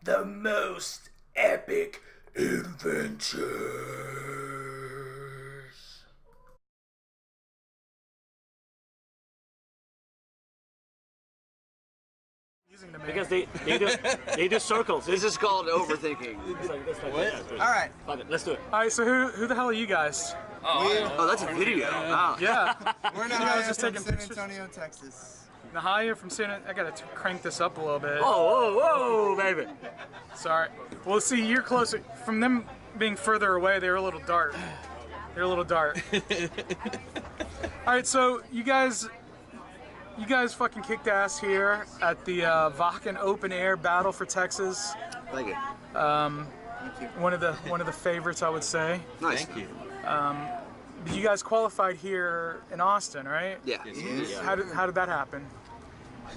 the most epic adventures. Because they do circles. This is called overthinking. What? All right. Let's do it. All right, so who the hell are you guys? Oh, that's a video. Wow. Yeah. We're guys Nahaya just from taking San pictures? Antonio, Texas. Nahaya from San Antonio. I gotta crank this up a little bit. Whoa, whoa, baby. Sorry. Well, see, you're closer. From them being further away, they're a little dark. They're a little dark. All right, so you guys fucking kicked ass here at the Wacken Open Air Battle for Texas. Thank you. Thank you. One of the favorites, I would say. Nice. Thank you. You guys qualified here in Austin, right? Yeah. How did that happen?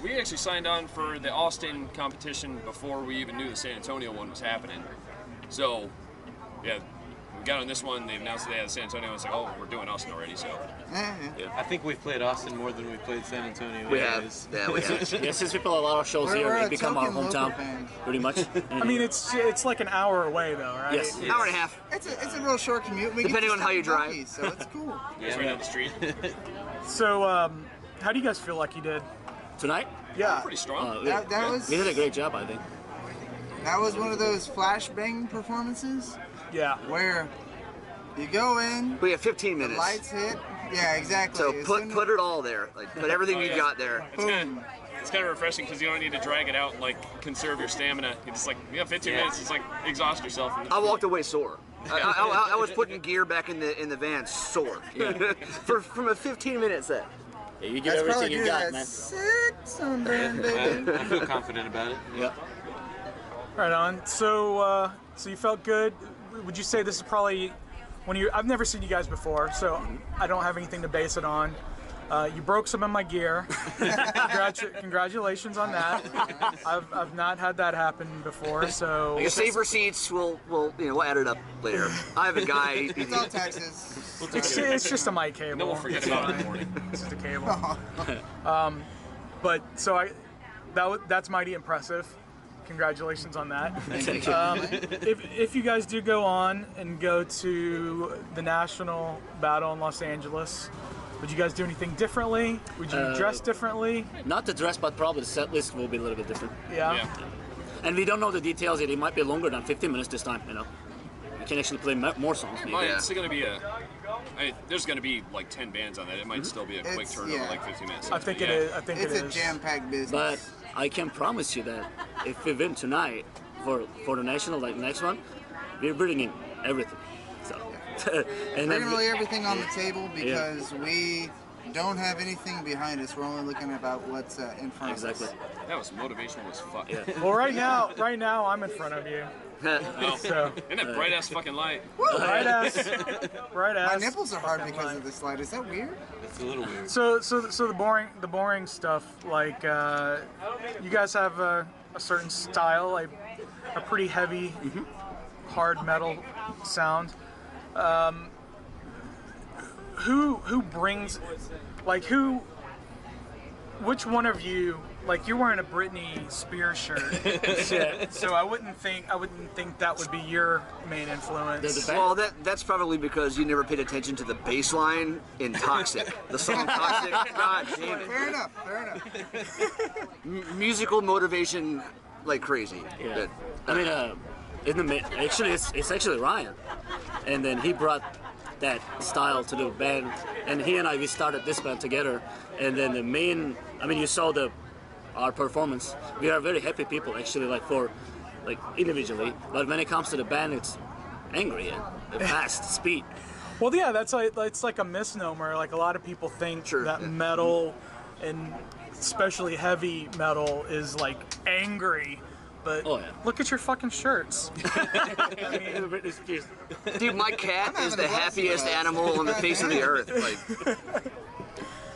We actually signed on for the Austin competition before we even knew the San Antonio one was happening. So, yeah, we got on this one. They announced that they had San Antonio. It's like, oh, we're doing Austin already. So, Yeah. I think we've played Austin more than we played San Antonio. We have. anyways. Yeah, we have. Yeah, since we play a lot of shows We're here, a it become our token local hometown, band. pretty much. I mean, it's like an hour away though, right? Yes. Hour and a half. It's a real short commute. We Depending get on how you drive. lucky, so it's cool. it's right down the street. So, how do you guys feel like you did? Tonight, Yeah. Pretty strong. That was we did a great job, I think. one of those flashbang performances Yeah. where you go in, We have 15 minutes. lights hit. Yeah, exactly. So As put soon it all there. Like put everything you got there. It's kind of refreshing because you don't need to drag it out and like conserve your stamina. You just like 15 minutes. It's like exhaust yourself. I walked away sore. I was putting gear back in the van sore from a 15-minute set. Yeah, you give That's probably everything you due to got, that man. sick sunburn, baby. I feel confident about it. Yeah. Right on. So, so you felt good. Would you say this is probably I've never seen you guys before, so I don't have anything to base it on. You broke some of my gear. Congratulations on that. I've not had that happen before, so. Your save receipts, we'll add it up later. I have a guy. It's all Texas. It's just a mic cable. No, we'll forget It's about it in fine. the morning. It's just a cable. But so that's mighty impressive. Congratulations on that. If you guys do go on and go to the national battle in Los Angeles, would you guys do anything differently? Would you dress differently? Not the dress, but probably the set list will be a little bit different. Yeah. And we don't know the details yet. It might be longer than 15 minutes this time, We can actually play more songs. Maybe. It's going to be there's going to be like 10 bands on that. It might still be a quick turnover, like 15 minutes. I think it is. I think It's it a is. jam-packed business. But I can promise you that if we win tonight for the national, like next one, we're bringing everything. So, and We're then gonna lay everything on the table because we don't have anything behind us. We're only looking about what's in front exactly. of us. That was motivational as fuck. Yeah. Well, right now I'm in front of you. Oh, So isn't that bright ass fucking light? right ass. My nipples are hard because of this light. Is that weird? It's a little weird. So the boring stuff, like you guys have a certain style, like a pretty heavy, hard metal sound. Who brings, like which one of you, like you're wearing a Britney Spears shirt, so I wouldn't think that would be your main influence. Well, that's probably because you never paid attention to the bass line in Toxic. The song Toxic. God damn it. Fair enough. Musical motivation like crazy. Yeah. I mean, actually, it's actually Ryan, and then he brought that style to the band, and he and we started this band together, and then you saw our performance. We are very happy people, actually, individually, but when it comes to the band, it's angry and fast, speed. Well, yeah, it's like a misnomer. Like a lot of people think that metal, and especially heavy metal, is like angry. But look at your fucking shirts. Dude, my cat is the happiest animal on the face of the earth. Like,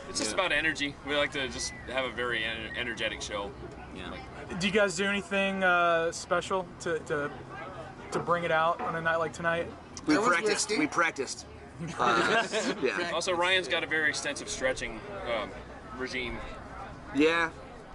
It's just about energy. We like to just have a very energetic show. Yeah. Do you guys do anything special to bring it out on a night like tonight? we That was practiced. risky. We practiced. Yeah. Also, Ryan's got a very extensive stretching regime. Yeah.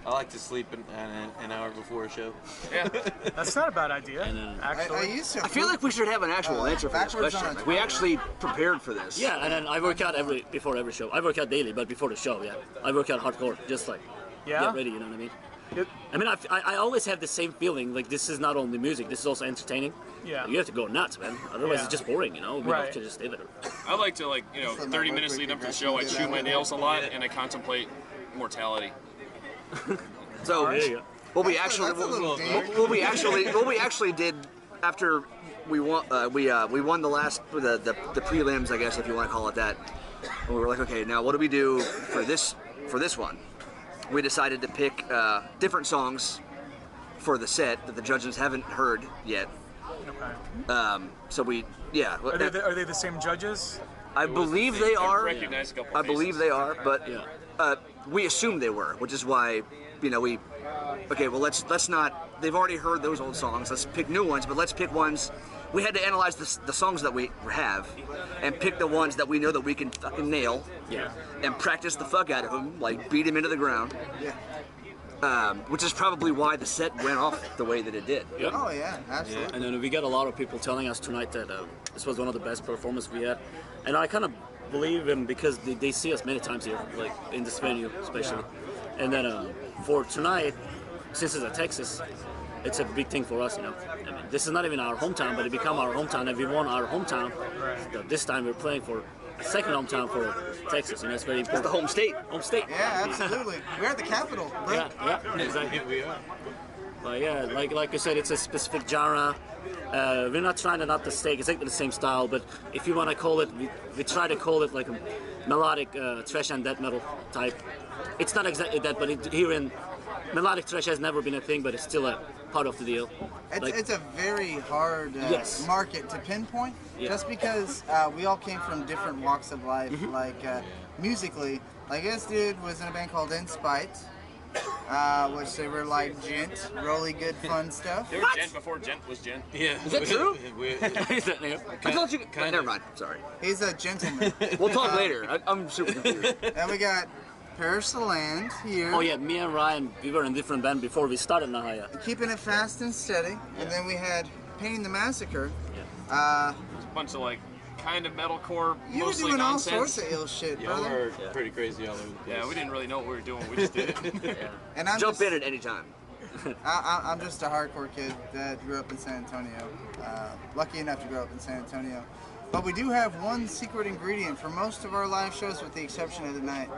I like to sleep an hour before a show. Yeah. That's not a bad idea, I actually. used to. I feel like we should have an actual answer for this backwards question. on a Like, we toilet. actually prepared for this. Yeah, and then I work out before every show. I work out daily, but before the show, yeah, I work out hardcore, just like Yeah? get ready. You know what I mean? It- I mean, I always have the same feeling. Like this is not only music, this is also entertaining. Yeah. You have to go nuts, man. Otherwise, Yeah. it's just boring. You know, we Right. have to just stay there. I like to, like, you know, Just let 30 my minutes work leading up to the rate show, I progression chew do my that. nails a lot and I contemplate mortality. So There you go. what we That's actually a little deep. what we actually did after we won we won the last the prelims, I guess, if you want to call it that. And we were like, okay, now what do we do for this one? We decided to pick different songs for the set that the judges haven't heard yet. Okay. So we Are they the same judges? I believe they I are. recognize a couple I believe faces. they are, but Yeah. we assumed they were, which is why, you know, well, let's not. They've already heard those old songs. Let's pick new ones, but let's pick ones. We had to analyze the songs that we have, and pick the ones that we know that we can fucking nail, Yeah. and practice the fuck out of them, like beat them into the ground. Yeah. Which is probably why the set went off the way that it did. Yep. Oh yeah, absolutely. And then we got a lot of people telling us tonight that this was one of the best performances we had, and I kind of believe them because they see us many times here, like in this venue especially. And then for tonight, since it's at Texas, it's a big thing for us, you know. I mean, this is not even our hometown, but it became our hometown, and we won our hometown. So this time we're playing for a second hometown for Texas, and that's very It's important. the home state. Home state. Yeah, absolutely. We're at the Capitol. Right? Yeah, exactly. We are. But yeah, like you said, it's a specific genre. We're not trying to not to stay exactly the same style, but if you want to call it, we try to call it like a melodic thrash and death metal type. It's not exactly that, but here in melodic thrash has never been a thing, but it's still a part of the deal. It's a very hard Yes. market to pinpoint, Yeah. just because we all came from different walks of life. Mm-hmm. Like musically, like this dude was in a band called In Spite, which they were like gent, really good fun stuff. They were gent before gent was gent. Yeah. Is that true? Is that new? I thought you. Never mind. Sorry. He's a gentleman. We'll talk later. I'm super confused. Then we got Perish the Land here, Oh yeah, me and Ryan, we were in a different band before we started Nahaya. keeping it fast and steady. And then we had Pain the Massacre. It's a bunch of, like, kind of metalcore, You were mostly doing all nonsense. sorts of ill shit, Y'all brother. were pretty crazy all over the place. Yeah, we didn't really know what we were doing. We just did it. And I'm Jump just, in at any time. I'm just a hardcore kid that grew up in San Antonio. Lucky enough to grow up in San Antonio. But we do have one secret ingredient for most of our live shows, with the exception of tonight.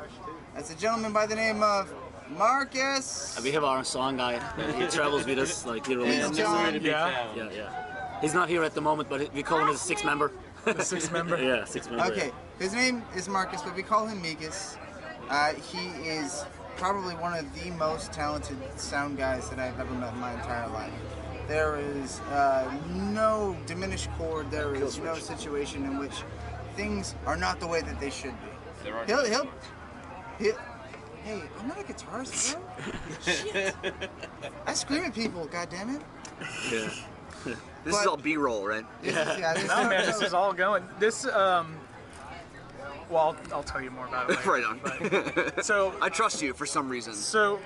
That's a gentleman by the name of Marcus. We have our song guy. He travels with us, like literally. He's John. Yeah. Yeah. He's not here at the moment, but we call him as a sixth member. The sixth member. Yeah, sixth member. Okay, his name is Marcus, but we call him Migas. He is probably one of the most talented sound guys that I've ever met in my entire life. There is no diminished chord. There is no situation in which things are not the way that they should be. There are He'll hey, I'm not a guitarist, bro. Shit. I scream at people, goddammit. Yeah. This is But- all B-roll, right? This is, yeah, this No, man, this is all going. This, well, I'll tell you more about it later. Right on. But- so, I trust you for some reason. so,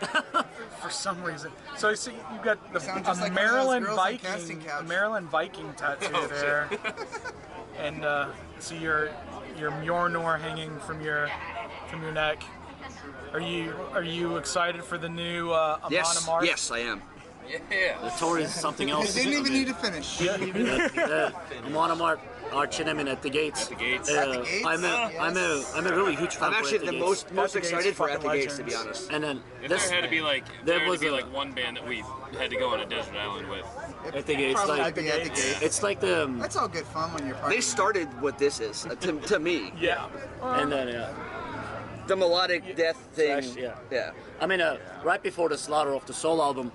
for some reason, so you see, you've got sound just a like one of those Maryland girls on Casting Viking, Couch. a Maryland Viking tattoo there, and so your Mjolnir hanging from your neck. Are you excited for the new Amon Yes, Amarth? yes, I am. Yeah. The tour is something He else. didn't even need to finish. I'm on a mark. Arch enemy at the gates. At the gates. At the gates? I'm a really huge fan. I'm actually for At the Gates. most the Gates excited for At the fucking Gates, to be legends. honest. And then If this there had to be like there there had was to be a- like one band that we had to go on a desert island with. At the Gates, Probably like be at the gates. it's like the That's all good fun when you're They partying. started what this is, to me. Yeah. and then The melodic death thing. Thrash, yeah. Yeah. I mean right before the Slaughter of the Soul album.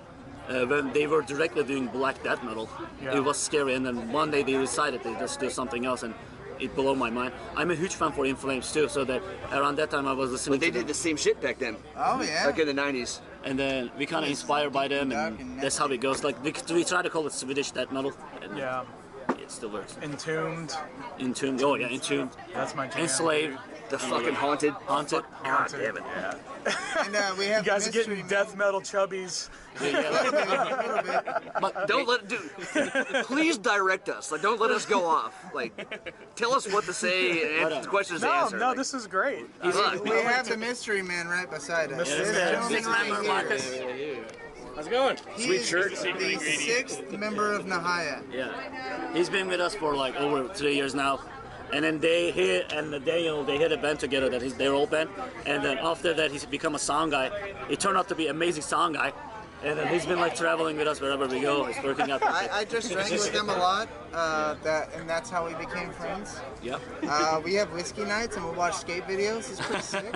When they were directly doing black death metal, Yeah. it was scary. And then one day they decided they just do something else, and it blew my mind. I'm a huge fan for In Flames too, so that around that time I was listening But they to them. did the same shit back then, Oh yeah. like in the 90s. And then we kind of inspired by them, Dark and and that's how it goes. Like we try to call it Swedish death metal. And Yeah. it still works. Entombed. Entombed. Oh yeah, Entombed. That's my jam. Enslaved. The fucking Haunted. Haunted. God damn it. Yeah. And we have You guys are mystery getting death man. metal chubbies. A little bit. But don't let please direct us. Like, don't let us go off. Like, tell us what to say and answer the questions to No, answer. no, Like, this is great. look, We have the mystery man right beside us. Mystery This man. gentleman Remember, right Marcus? here. How's it going? He is the 6th member of Nahaya. Yeah, he's been with us for like over 3 years now, and then they hit a band together that is their old band, and then after that he's become a sound guy. He turned out to be an amazing sound guy, and then he's been like traveling with us wherever we go. He's working out. I just drank with them a lot, and that's how we became friends. Yep. We have whiskey nights and we watch skate videos. It's pretty sick.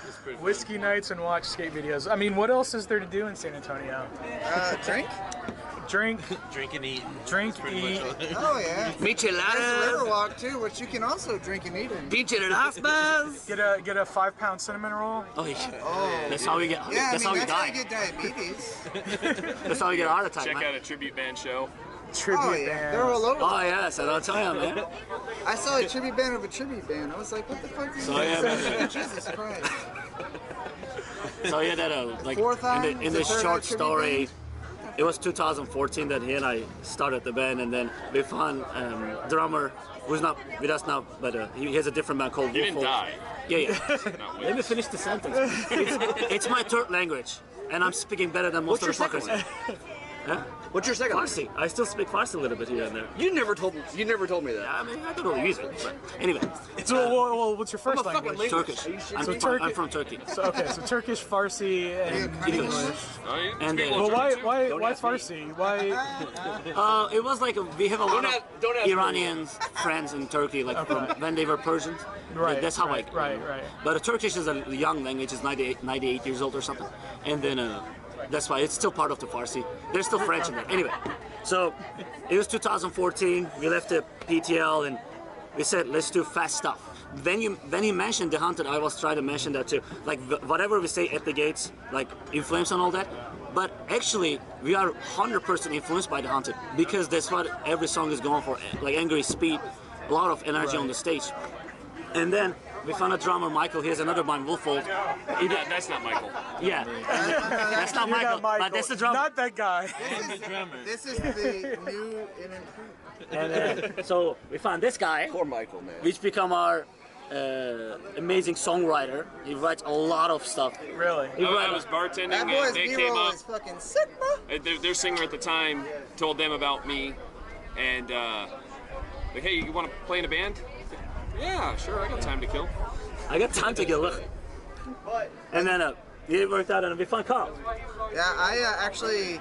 It's pretty Whiskey nights and watch skate videos. I mean, what else is there to do in San Antonio? Drink? Drink, drink and eat. drink, Pretty eat. much all. Oh yeah. There's the Michelada. Riverwalk too, which you can also drink and eat in. Pinche de las Bas. Get a 5-pound cinnamon roll. Oh yeah. Oh. That's how we get. Yeah, that's how we that's how you die. get diabetes. That's how we get a heart attack, Check man. out a tribute band show. Tribute Oh yeah, band. they're all over. Oh yes, I don't tell you, man. I saw a tribute band of a tribute band. I was like, what the fuck is So yeah, this? man. Jesus Christ. So yeah, that like Fourth time? in The this third short tribute story, band? it was 2014 that he and I started the band, and then we found drummer who's not with us now, but he has a different band called You didn't Wolf. die. Yeah, yeah. Not Let me with. finish the sentence. It's my third language, and I'm speaking better than most What's of the your second fuckers. Huh? What's your second one? Farsi. I still speak Farsi a little bit here and there. You never told me that. I mean, I don't really use it, but anyway. So, well, what's your first I'm a fucking language? linguist. Turkish. Are you shitting I'm, me? from, I'm from Turkey. So, okay, so Turkish, Farsi, and English. Oh, you And speak a then- little Well, German, too? why Farsi? Why? It was like we have a lot of don't ask me. Iranian friends in Turkey, like from when they were Persians. Right, That's how right, I. right. But Turkish is a young language. It's 98 years old or something, and then that's why it's still part of the Farsi. There's still French in there. Anyway, so it was 2014. We left the PTL and we said let's do fast stuff. When you mentioned the Haunted, I was trying to mention that too. Like whatever we say at the gates, like In Flames and all that. But actually, we are 100% influenced by the Haunted because that's what every song is going for. Like angry speed, a lot of energy on the stage. And then we found a drummer, Michael. He has another band, Wolfold. That's not Michael. Yeah, that's not You're Michael, not Michael. but that's the drummer. Not that guy. This is the new and improved. And so we found this guy, Poor Michael, man. which become our amazing songwriter. He writes a lot of stuff. Really? He I writes- was bartending That and boy's they came B-roll up. is fucking sick, bro. Their singer at the time told them about me, and like, hey, you want to play in a band? Yeah, sure. I got time to kill. I got time to get look. And then it worked out and we found Carl. Yeah, I actually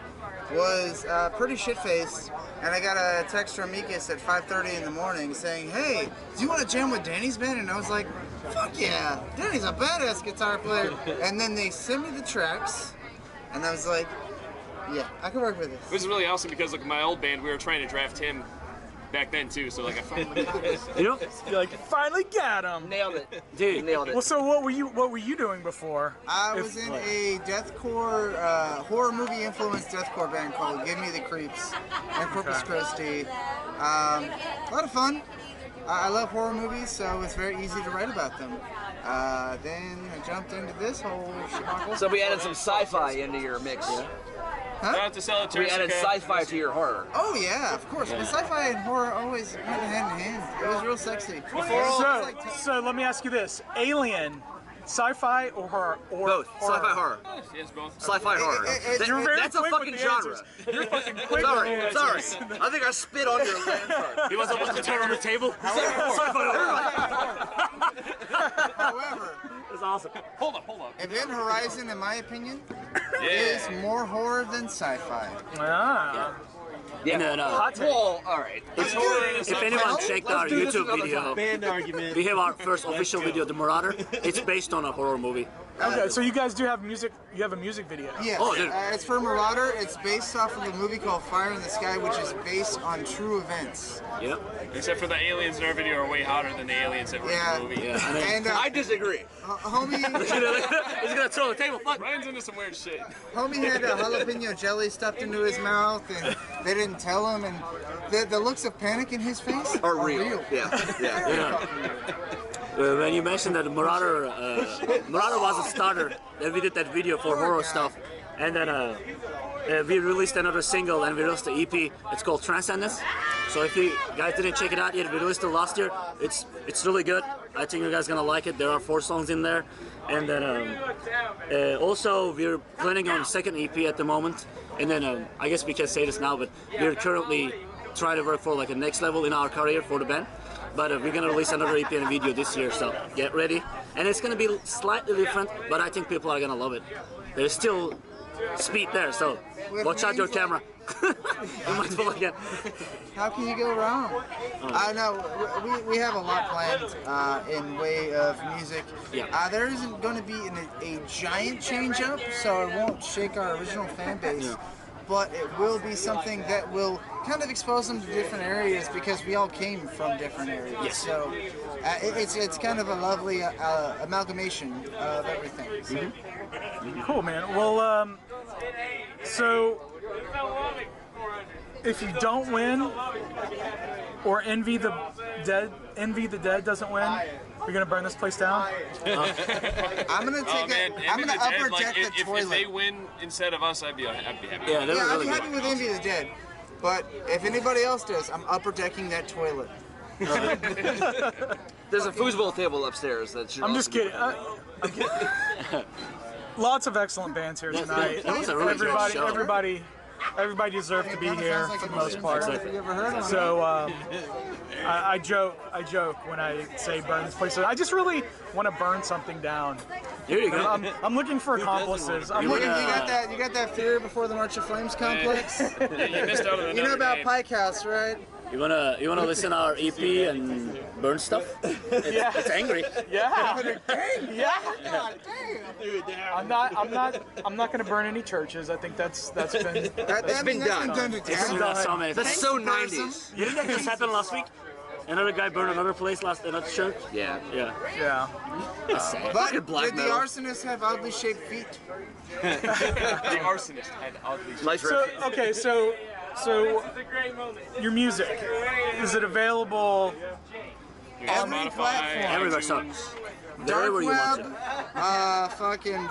was pretty shit-faced, and I got a text from Mikis at 5:30 in the morning saying, "Hey, do you want to jam with Danny's band?" And I was like, "Fuck yeah, Danny's a badass guitar player." And then they sent me the tracks, and I was like, "Yeah, I can work with It this." was really awesome because like my old band, we were trying to draft him back then too. So like I finally got it. You know, You're like, finally got him. Nailed it. dude. Nailed it. Well, so what were you doing before? I was in a deathcore, horror movie influenced deathcore band called Give Me the Creeps in Corpus Christi. A lot of fun. I love horror movies, so it's very easy to write about them. Then I jumped into this whole shit. So we added some sci-fi into your mix. I have to sell it to We added sci-fi to your horror. Oh yeah, of course. But sci-fi and horror always went hand in hand. It was real sexy. So let me ask you this: Alien, sci-fi or horror? Or Both. horror? Sci-fi horror. Yes, both. Sci-fi horror. You're very That's a quick fucking with the genre. answers. You're fucking quick Sorry, with the sorry. answers. I think I spit on your land card. He was about to turn on the table. However, It's awesome. Hold up. Event Horizon, in my opinion, Yeah. is more horror than sci-fi. Ah. Yeah. And then, Hot take. Well, all right. if anyone checked our do this YouTube another video, time. Band argument. we have our first official video, The Marauder. It's based on a horror movie. Okay, so you guys do have music. You have a music video. Yes. Oh, dude. It's for Marauder. It's based off of a movie called Fire in the Sky, which is based on true events. Yep. Except for the aliens in our video are way hotter than the aliens that were in the movie. Yeah. I mean, And I disagree. homie, he's gonna throw the table. Fuck. Ryan's into some weird shit. homie had a jalapeno jelly stuffed into his mouth, and they didn't tell him. And the looks of panic in his face Are real. Yeah. When you mentioned that Marauder was a starter, then we did that video for horror stuff, and then we released another single and we released the EP. It's called Transcendence. So if you guys didn't check it out yet, we released it last year. It's really good. I think you guys gonna like it. There are 4 songs in there, and then also we're planning on a second EP at the moment. And then I guess we can say this now, but we're currently trying to work for like a next level in our career for the band. But we're gonna release another EP and a video this year, so get ready. And it's gonna be slightly different, but I think people are gonna love it. There's still speed there, so watch out your camera. You might fall again. How can you go wrong? No, we have a lot planned in way of music. Yeah. There isn't going to be a giant change up, so it won't shake our original fan base. Yeah. But it will be something that will kind of expose them to different areas because we all came from different areas. Yes. So it's kind of a lovely amalgamation of everything. So. Cool, man. Well, so if you don't win, or Envy the Dead doesn't win, you're gonna burn this place down. I'm gonna Oh man, I'm gonna upper deck the if toilet. they win instead of us, I'd be happy. Yeah, they're Yeah, I'd really be good. happy with Envy the Dead. But if anybody else does, I'm upper decking that toilet. There's a foosball table upstairs. That should I'm also just be kidding. I'm kidding. Lots of excellent bands here tonight. That was a really good show. Everybody deserved to be here for the most part. Have you ever heard of them? So I joke when I say burn this place. I just really want to burn something down. Here you go. I'm looking for accomplices. I'm You looking. got that Fear Before the March of Flames complex? Yeah, you missed out on another You know about game. Pike House, right? You wanna listen to our EP and burn stuff? It's angry. Yeah. Yeah. I'm not gonna burn any churches. I think that's been. That's been done. done to It's death. been so many. That's so 90s. You think that just happened last week? Another guy burned another place another church. Yeah. Yeah. Yeah. That's sad. But Fucking black did the metal. arsonists have oddly shaped feet? The arsonist had oddly. Nice So reference. okay, so your music, is it available? Every Spotify, platform. Everywhere, so Dark wherever you want web, to. fucking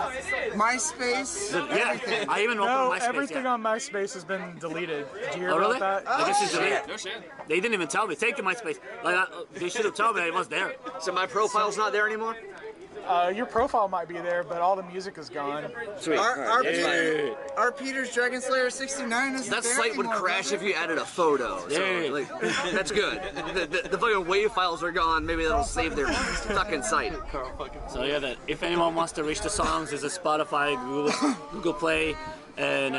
MySpace, Yeah, everything. I even No, opened MySpace. everything Yeah. on MySpace has been deleted. Did you hear Oh really? about that? I guess it's deleted. No shit. They didn't even tell me. Thank you, MySpace. Like they should have told me it was there. So my profile's not there anymore? Your profile might be there, but all the music is gone. Sweet. Our Peter's Dragon Slayer 69 isn't That there site would anymore, crash is if it? you added a photo. So, Yeah. like, that's good. The fucking WAV files are gone. Maybe that'll save their fucking site. So yeah, that if anyone wants to reach the songs, there's a Spotify, Google Play, and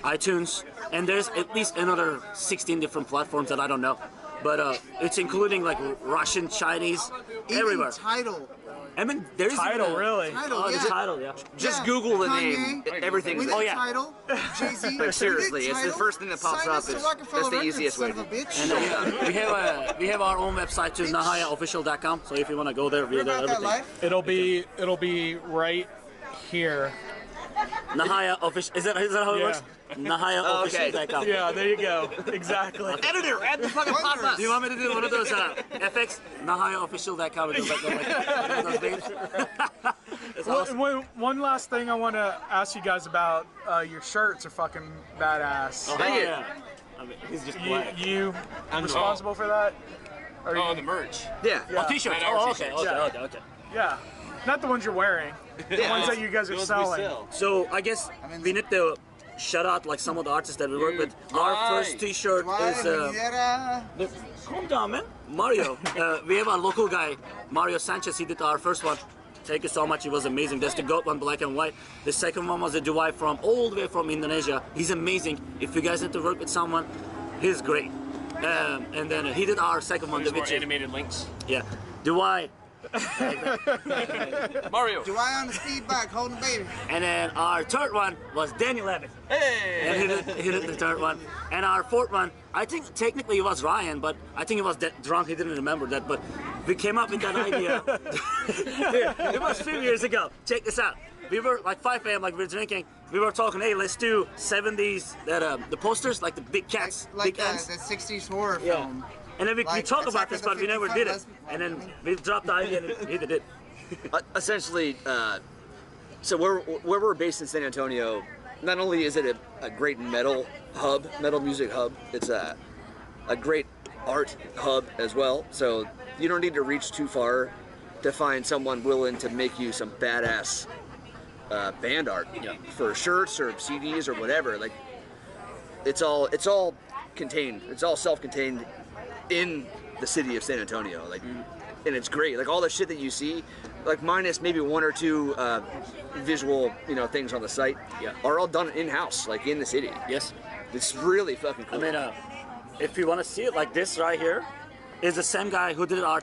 iTunes, and there's at least another 16 different platforms that I don't know, but it's including like Russian, Chinese, Even everywhere. Tidal. I mean, there's Title, even a- really? Tidal, Oh, yeah. the title, yeah. Just Yeah, Google the Kanye. name. Everything's We there. Oh, did yeah. Tidal, Jay-Z. But seriously, we did it's the Tidal. first thing that pops Sign up us to is- Rockefeller that's the Records, easiest way son of a bitch. And we have our own website too, NahayaOfficial.com. So if you want to go there, What we're there. about that Everything. life? It'll be right here. Nahaya Official. Is that how it Yeah. works? NahayaOfficial.com. Yeah, there you go. Exactly. Editor, add the fucking pop-ups. Do you want me to do one of those FX? NahayaOfficial.com. It goes like those names. That's awesome. One last thing I want to ask you guys about. Your shirts are fucking badass. Oh, Thank you. yeah. I mean, he's just You, black. you responsible for that? Or Oh, you- the merch. Yeah. Oh, t-shirts. Our Oh, okay, t-shirts. okay. yeah. Not the ones you're wearing. The ones that you guys are Those we selling. sell. So I guess we need to shout out like some of the artists that we work with. Our first t-shirt is calm down, man. Mario. We have our local guy, Mario Sanchez. He did our first one. Thank you so much. It was amazing. That's the goat one, black and white. The second one was a Dubai from all the way from Indonesia. He's amazing. If you guys need to work with someone, he's great. And then he did our second one, the There's more which animated links. yeah, Dubai. Mario. Dwight on the speed bike holding a baby. And then our third one was Daniel Evans. Hey. And he did the third one. And our fourth one, I think technically it was Ryan, but I think he was drunk. He didn't remember that. But we came up with that idea. It was 2 years ago. Check this out. We were like 5 a.m. like we were drinking. We were talking, hey, let's do 70s the posters, like the big cats, Like big ants. the 60s horror film. And then we Like talked about Attack this, of the but we never 55 did it. lesbian- And then we dropped the idea and he did it. Essentially, so where we're based in San Antonio, not only is it a great metal music hub, it's a great art hub as well. So you don't need to reach too far to find someone willing to make you some badass band art for shirts or CDs or whatever. Like it's all contained. It's all self-contained in the city of San Antonio. Like, and it's great. Like all the shit that you see, like minus maybe 1 or 2 visual, things on the site, are all done in-house, like in the city. Yes. It's really fucking cool. I mean, if you want to see it, like this right here, is the same guy who did our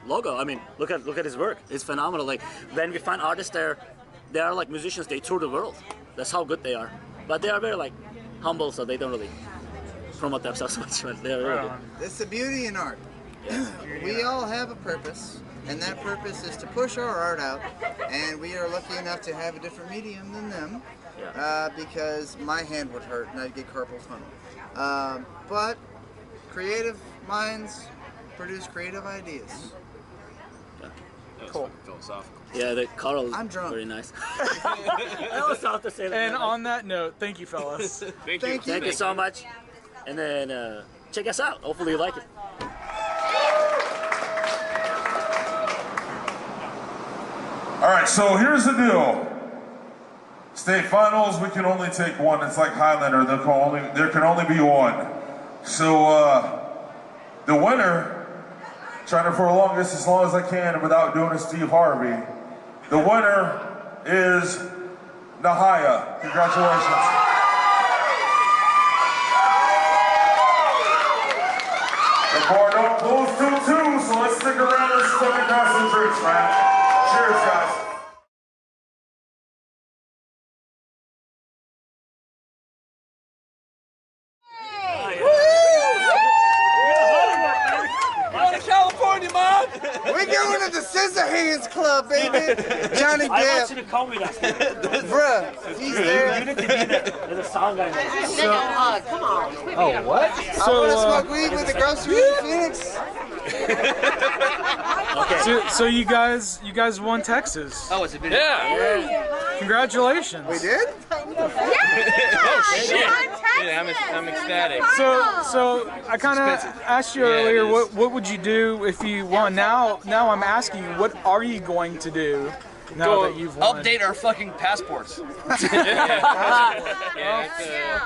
logo. I mean, look at his work. It's phenomenal. Like when we find artists there, they are like musicians. They tour the world. That's how good they are. But they are very like humble, so they don't really promote themselves much. But they're really good. It's the beauty in art. We all have a purpose, and that purpose is to push our art out. And we are lucky enough to have a different medium than them, because my hand would hurt and I'd get carpal tunnel. But creative minds produce creative ideas. Cool. Philosophical. Yeah, the Carl. I'm drunk. Very nice. I also have to say that. And on that note, thank you, fellas. Thank you. Thank you so much. And then check us out. Hopefully you like it. All right, so here's the deal. State finals, we can only take one. It's like Highlander, there can only be one. So the winner, trying to prolong this as long as I can without doing a Steve Harvey. The winner is Nahaya. Congratulations. The bar don't close till 2, so let's stick around and fucking have some drinks, man. Cheers, guys. California, Mom! We're going to the Scissor Hands Club, baby. Johnny I want Depp. you to come with us. Bruh, he's You there. need to be there. There's a sound guy. Come on. Oh, what? I want to smoke weed with the grocery in Phoenix. So you guys won Texas. Oh, it's a video. Yeah. Congratulations. We did? Yeah, I'm ecstatic. So I kind of asked you earlier, what would you do if you won? Now I'm asking you, what are you going to do now that you've won? Update our fucking passports.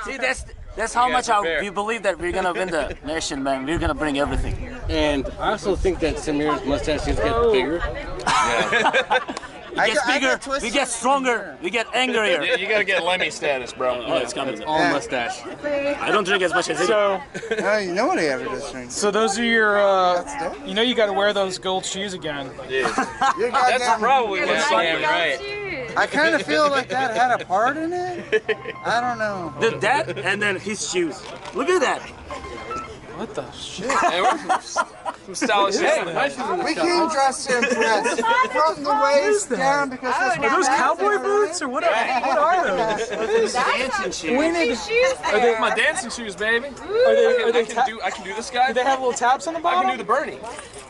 See, that's how much we believe that we're gonna win the nation, man. We're gonna bring everything. And I also think that Samir's mustache is getting bigger. It gets bigger, we get stronger, we get angrier. You gotta get Lemmy status, bro. Oh, it's coming. All mustache. I don't drink as much as he So, You know what he ever does drink. so those are your, you got to wear those gold shoes again. You're That's goddamn- probably what's Damn right. I kind of feel like that had a part in it. I don't know. that and then his shoes. Look at that. What the shit? Hey, we're some stylish shit. We came dressed to impress from the waist down because that's Are those cowboy boots or what are those? Dancing shoes. We need. Are they my dancing shoes, baby? I can do this guy. Do they have little taps on the I bottom? can do the Bernie.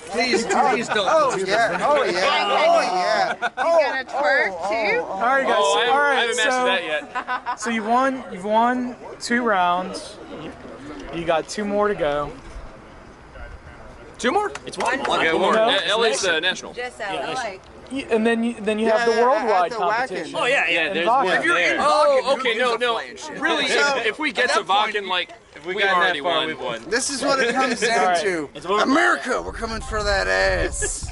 Please don't. Oh yeah, oh yeah, oh yeah. You gonna twerk too? All right, guys. Oh, all I right. haven't mastered that yet. So you've won 2 rounds. You got 2 more to go. 2 more? It's one. Okay, one more. LA's national. Just like. And then you have the worldwide at the Wacken. competition. Oh yeah, yeah. There's Vodka. one If you're there. Oh, okay, no. Shit. Really, if we get to Wacken, like, we've gotten that already far, won. we've won. This is what it comes down right. to. It's over. America, we're coming for that ass.